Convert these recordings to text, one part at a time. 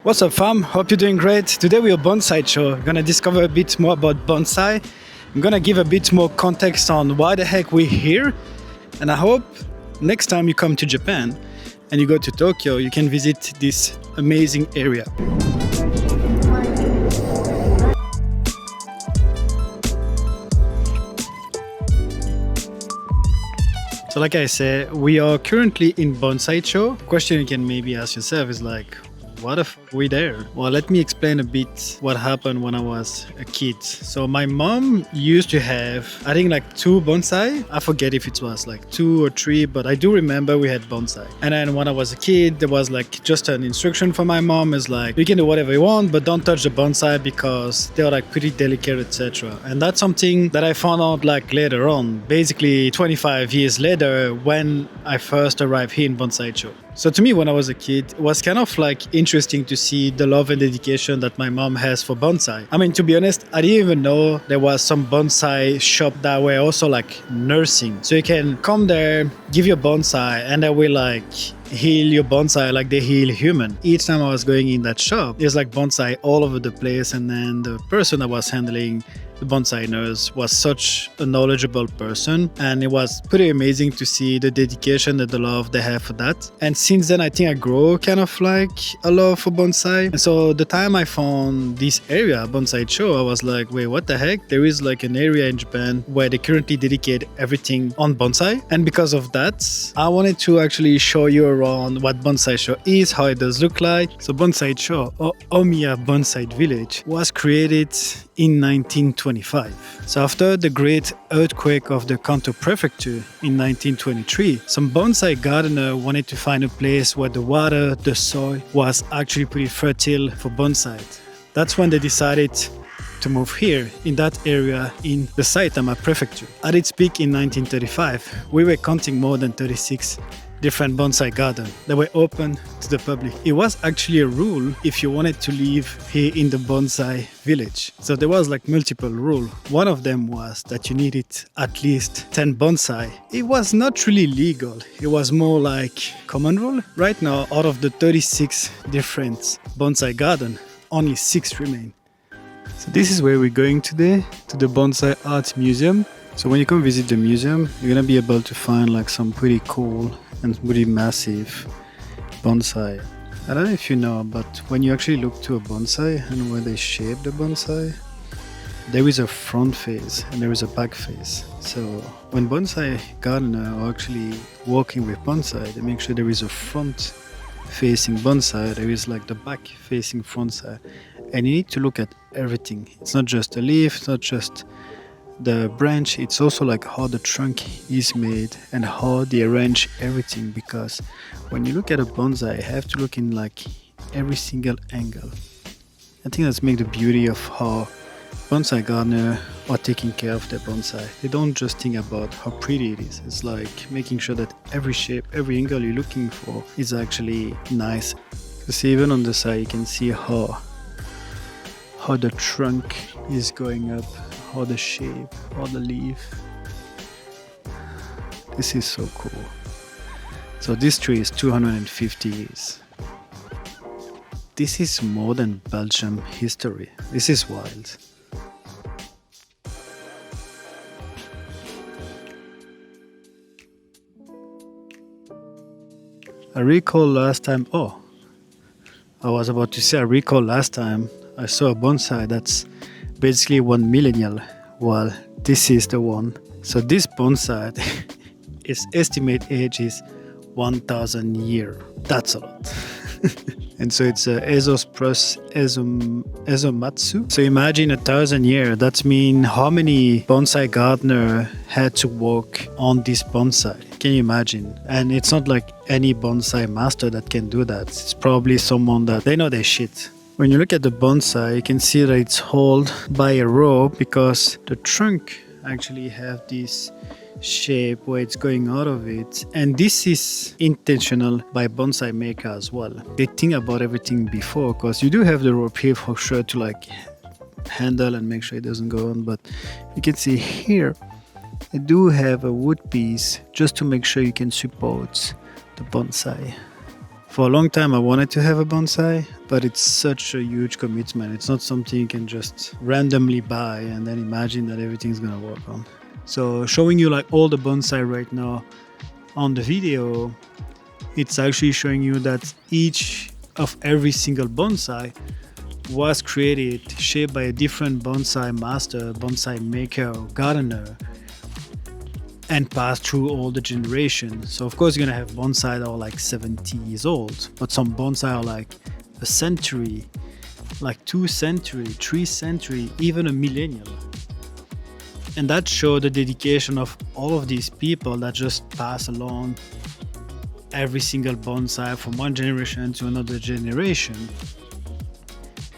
What's up, fam? Hope you're doing great. Today we are Bonsai-cho. We're gonna discover a bit more about bonsai. I'm gonna give a bit more context on why the heck we're here. And I hope next time you come to Japan and you go to Tokyo, you can visit this amazing area. So like I said, we are currently in Bonsai-cho. Question you can maybe ask yourself is like, what the fuck are we there? Well, let me explain a bit what happened when I was a kid. So my mom used to have, I think like 2 bonsai. I forget if it was like 2 or 3, but I do remember we had bonsai. And then when I was a kid, there was like just an instruction from my mom is like, you can do whatever you want, but don't touch the bonsai because they're like pretty delicate, etc. And that's something that I found out like later on, basically 25 years later when I first arrived here in Bonsai-cho. So to me, when I was a kid, it was kind of like interesting to see the love and dedication that my mom has for bonsai. I mean, to be honest, I didn't even know there was some bonsai shop that were also like nursing. So you can come there, give your bonsai, and they will like heal your bonsai like they heal human. Each time I was going in that shop, there's like bonsai all over the place, and then the person that was handling the bonsai nurse was such a knowledgeable person, and it was pretty amazing to see the dedication and the love they have for that. And since then, I think I grow kind of like a love for bonsai. And so the time I found this area, Bonsai-cho, I was like, wait, what the heck? There is like an area in Japan where they currently dedicate everything on bonsai. And because of that, I wanted to actually show you around what Bonsai-cho is, how it does look like. So Bonsai-cho, or Omiya Bonsai Village, was created in 1925. So after the great earthquake of the Kanto prefecture in 1923, some bonsai gardener wanted to find a place where the water, the soil was actually pretty fertile for bonsai. That's when they decided to move here in that area in the Saitama prefecture. At its peak in 1935, we were counting more than 36 different bonsai gardens that were open to the public. It was actually a rule if you wanted to live here in the bonsai village. So there was like multiple rules. One of them was that you needed at least 10 bonsai. It was not really legal. It was more like common rule. Right now, out of the 36 different bonsai gardens, only 6 remain. So this is where we're going today, to the Bonsai Art Museum. So when you come visit the museum, you're gonna be able to find like some pretty cool and pretty massive bonsai. I don't know if you know, but when you actually look to a bonsai and when they shape the bonsai, there is a front face and there is a back face. So when bonsai gardeners are actually working with bonsai, they make sure there is a front facing bonsai, there is like the back facing front side. And you need to look at everything. It's not just a leaf, it's not just the branch, it's also like how the trunk is made and how they arrange everything, because when you look at a bonsai, you have to look in like every single angle. I think that's make the beauty of how bonsai gardeners are taking care of their bonsai. They don't just think about how pretty it is. It's like making sure that every shape, every angle you're looking for is actually nice. Because even on the side you can see how the trunk is going up, how the shape, how the leaf. This is so cool. So this tree is 250 years. This is more than Belgium history. This is wild. I recall last time I saw a bonsai that's basically 1 millennial. Well, this is the one. So this bonsai, its estimate age is 1,000 years. That's a lot. And so it's a Ezomatsu. So imagine 1,000 years. That means how many bonsai gardeners had to work on this bonsai? Can you imagine? And it's not like any bonsai master that can do that. It's probably someone that they know their shit. When you look at the bonsai, you can see that it's held by a rope because the trunk actually have this shape where it's going out of it. And this is intentional by bonsai maker as well. They think about everything before, because you do have the rope here for sure to like handle and make sure it doesn't go on. But you can see here, they do have a wood piece just to make sure you can support the bonsai. For a long time I wanted to have a bonsai, but it's such a huge commitment. It's not something you can just randomly buy and then imagine that everything's gonna work on. So showing you like all the bonsai right now on the video, it's actually showing you that each of every single bonsai was created, shaped by a different bonsai master, bonsai maker or gardener, and passed through all the generations. So of course you're gonna have bonsai that are like 70 years old, but some bonsai are like a century, like 2 centuries, 3 centuries, even a millennium. And that showed the dedication of all of these people that just pass along every single bonsai from one generation to another generation.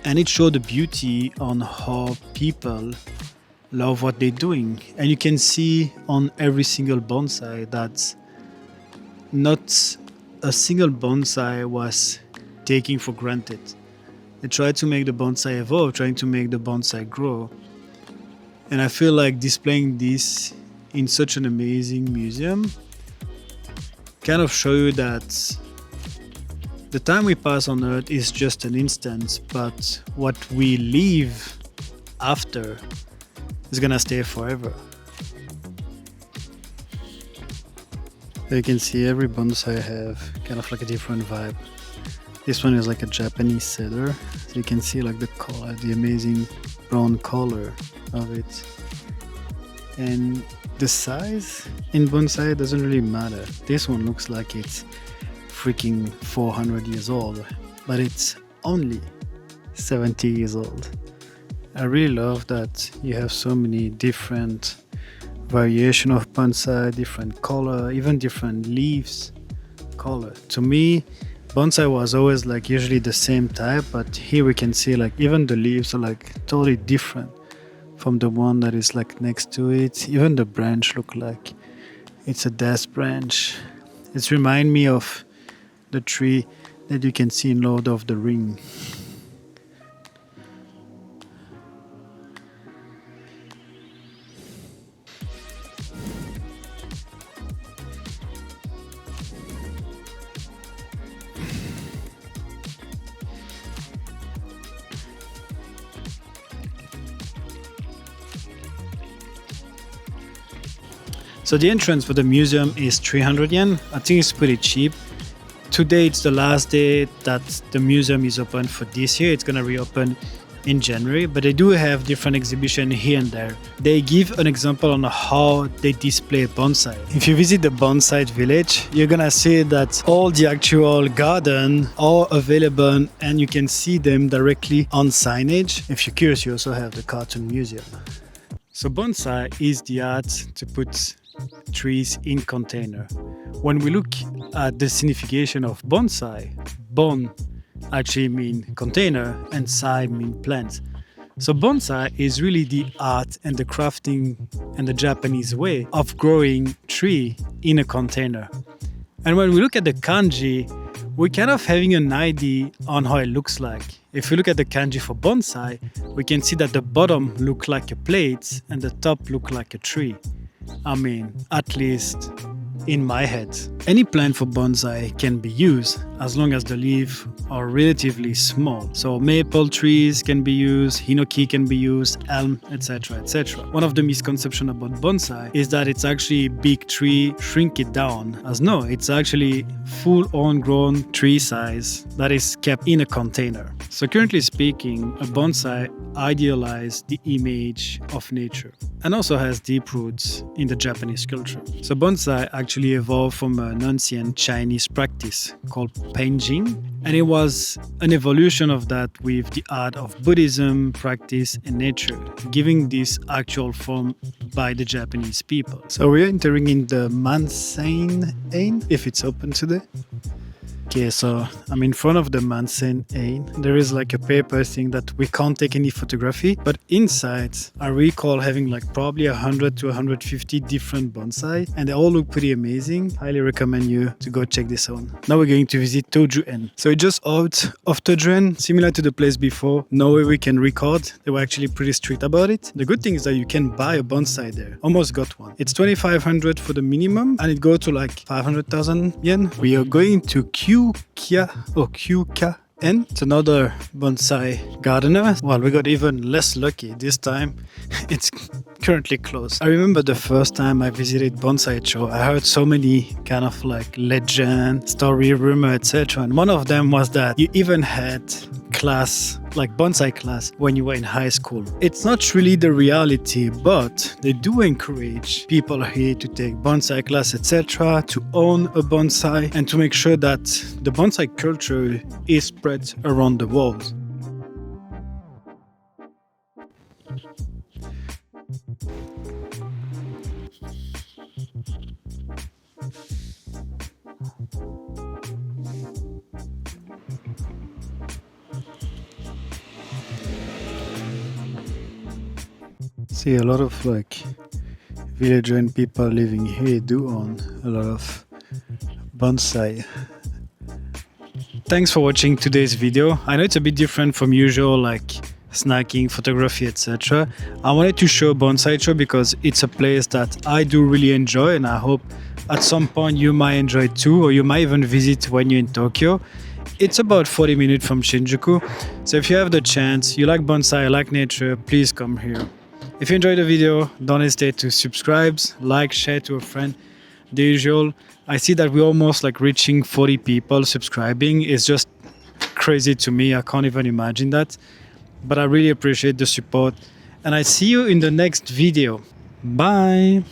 And it showed the beauty on how people love what they're doing. And you can see on every single bonsai that not a single bonsai was taken for granted. They tried to make the bonsai evolve, trying to make the bonsai grow. And I feel like displaying this in such an amazing museum kind of show you that the time we pass on Earth is just an instant, but what we live after is gonna stay forever. You can see every bonsai have kind of like a different vibe. This one is like a Japanese cedar, so you can see like the color, the amazing brown color of it. And the size in bonsai doesn't really matter. This one looks like it's freaking 400 years old, but it's only 70 years old. I really love that you have so many different variation of bonsai, different color, even different leaves color. To me, bonsai was always like usually the same type, but here we can see like even the leaves are like totally different from the one that is like next to it. Even the branch look like it's a death branch. It reminds me of the tree that you can see in Lord of the Ring. So the entrance for the museum is 300 yen. I think it's pretty cheap. Today it's the last day that the museum is open for this year. It's gonna reopen in January, but they do have different exhibitions here and there. They give an example on how they display bonsai. If you visit the Bonsai Village, you're gonna see that all the actual garden are available and you can see them directly on signage. If you're curious, you also have the cartoon museum. So bonsai is the art to put trees in container. When we look at the signification of bonsai, bon actually mean container and sai mean plant. So bonsai is really the art and the crafting and the Japanese way of growing tree in a container. And when we look at the kanji, we're kind of having an idea on how it looks like. If you look at the kanji for bonsai, we can see that the bottom look like a plate and the top look like a tree. I mean, at least in my head. Any plant for bonsai can be used as long as the leaves are relatively small. So maple trees can be used, hinoki can be used, elm, etc, etc. One of the misconceptions about bonsai is that it's actually a big tree, shrink it down. As no, it's actually full-on grown tree size that is kept in a container. So currently speaking, a bonsai idealizes the image of nature and also has deep roots in the Japanese culture. So bonsai actually evolved from an ancient Chinese practice called painting, and it was an evolution of that with the art of Buddhism, practice and nature, giving this actual form by the Japanese people. So we're entering in the Bonsai, if it's open today. Okay, so I'm in front of the Bonsai. There is like a paper thing that we can't take any photography, but inside I recall having like probably 100 to 150 different bonsai, and they all look pretty amazing. Highly recommend you to go check this out. Now we're going to visit Toju-en. So it's just out of Toju-en, similar to the place before. No way we can record. They were actually pretty strict about it. The good thing is that you can buy a bonsai there. Almost got one. It's 2,500 for the minimum, and it goes to like 500,000 yen. We are going to queue Kyuka-en. It's another bonsai gardener. Well, we got even less lucky this time. It's currently closed. I remember the first time I visited Bonsai-cho, I heard so many kind of like legend, story, rumor, etc. And one of them was that you even had class, like bonsai class, when you were in high school. It's not really the reality, but they do encourage people here to take bonsai class, etc., to own a bonsai, and to make sure that the bonsai culture is spread around the world. See, a lot of like villager and people living here do own a lot of bonsai. Thanks for watching today's video. I know it's a bit different from usual, like snacking, photography, etc. I wanted to show Bonsai-cho because it's a place that I do really enjoy, and I hope at some point you might enjoy it too, or you might even visit when you're in Tokyo. It's about 40 minutes from Shinjuku, so if you have the chance, you like bonsai, like nature, please come here. If you enjoyed the video, don't hesitate to subscribe, like, share to a friend. The usual. I see that we're almost like reaching 40 people subscribing. It's just crazy to me. I can't even imagine that. But I really appreciate the support. And I see you in the next video. Bye.